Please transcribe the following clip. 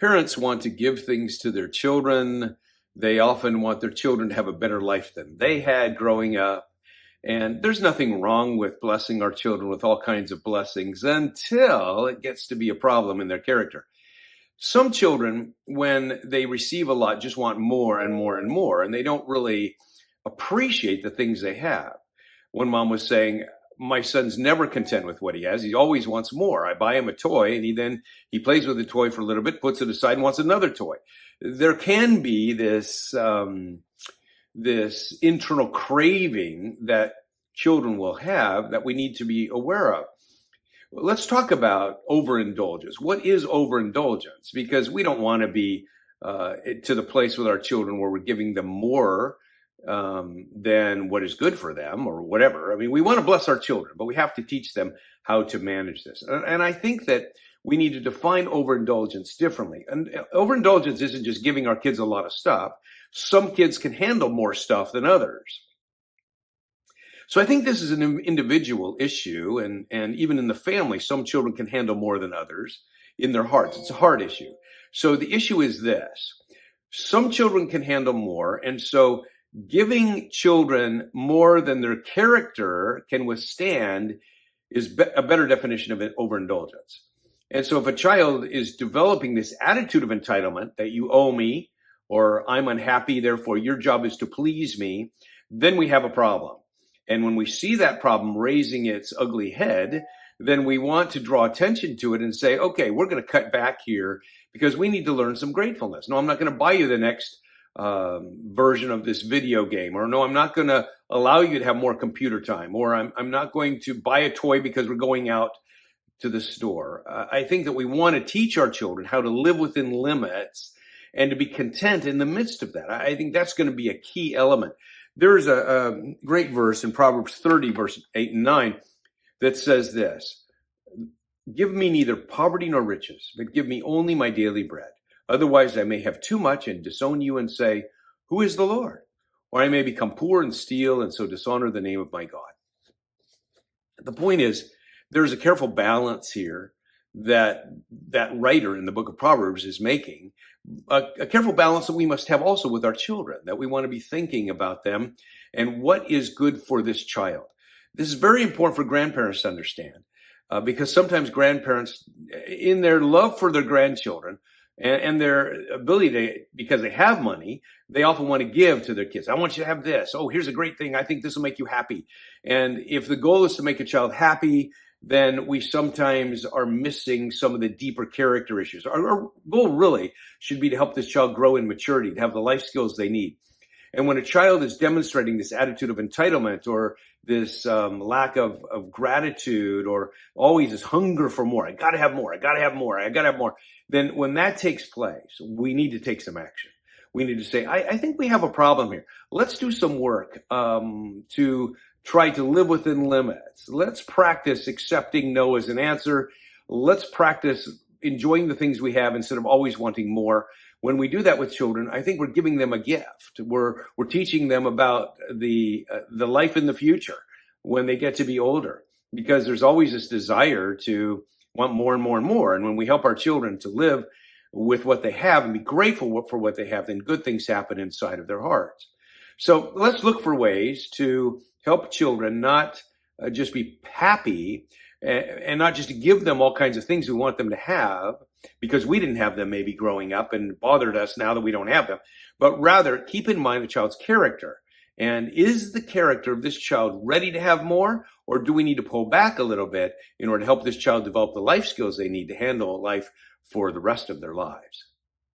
Parents want to give things to their children. They often want their children to have a better life than they had growing up. And there's nothing wrong with blessing our children with all kinds of blessings until it gets to be a problem in their character. Some children, when they receive a lot, just want more and more and more, and they don't really appreciate the things they have. One mom was saying, my son's never content with what he has. He always wants more. I buy him a toy and he plays with the toy for a little bit, puts it aside and wants another toy. There can be this internal craving that children will have that we need to be aware of. Let's talk about overindulgence. What is overindulgence? Because we don't want to be to the place with our children where we're giving them more than what is good for them or whatever. I mean, we want to bless our children, but we have to teach them how to manage this. And I think that we need to define overindulgence differently. And overindulgence isn't just giving our kids a lot of stuff. Some kids can handle more stuff than others. So I think this is an individual issue, and even in the family, some children can handle more than others in their hearts. It's a heart issue. So the issue is this. Some children can handle more, and so giving children more than their character can withstand is a better definition of overindulgence. And so if a child is developing this attitude of entitlement that you owe me, or I'm unhappy, therefore your job is to please me, then we have a problem. And when we see that problem raising its ugly head, then we want to draw attention to it and say, okay, we're going to cut back here because we need to learn some gratefulness. No, I'm not going to buy you the next version of this video game, or no, I'm not going to allow you to have more computer time, or I'm not going to buy a toy because we're going out to the store. I think that we want to teach our children how to live within limits and to be content in the midst of that. I think that's going to be a key element. There's a great verse in Proverbs 30, verse 8 and 9 that says this: give me neither poverty nor riches, but give me only my daily bread. Otherwise, I may have too much and disown you and say, who is the Lord? Or I may become poor and steal and so dishonor the name of my God. The point is, there's a careful balance here that writer in the book of Proverbs is making, a careful balance that we must have also with our children, that we want to be thinking about them and what is good for this child. This is very important for grandparents to understand, because sometimes grandparents, in their love for their grandchildren, and their ability to, because they have money, they often want to give to their kids. I want you to have this. Oh, here's a great thing. I think this will make you happy. And if the goal is to make a child happy, then we sometimes are missing some of the deeper character issues. Our goal really should be to help this child grow in maturity, to have the life skills they need. And when a child is demonstrating this attitude of entitlement, or this lack of gratitude, or always this hunger for more, I got to have more, I got to have more, I got to have more, then when that takes place, we need to take some action. We need to say, I think we have a problem here. Let's do some work to try to live within limits. Let's practice accepting no as an answer. Let's practice enjoying the things we have instead of always wanting more. When we do that with children, I think we're giving them a gift. We're teaching them about the life in the future when they get to be older, because there's always this desire to want more and more and more. And when we help our children to live with what they have and be grateful for what they have, then good things happen inside of their hearts. So let's look for ways to help children not just be happy, and not just to give them all kinds of things we want them to have because we didn't have them maybe growing up and bothered us now that we don't have them, but rather keep in mind the child's character. And is the character of this child ready to have more, or do we need to pull back a little bit in order to help this child develop the life skills they need to handle life for the rest of their lives?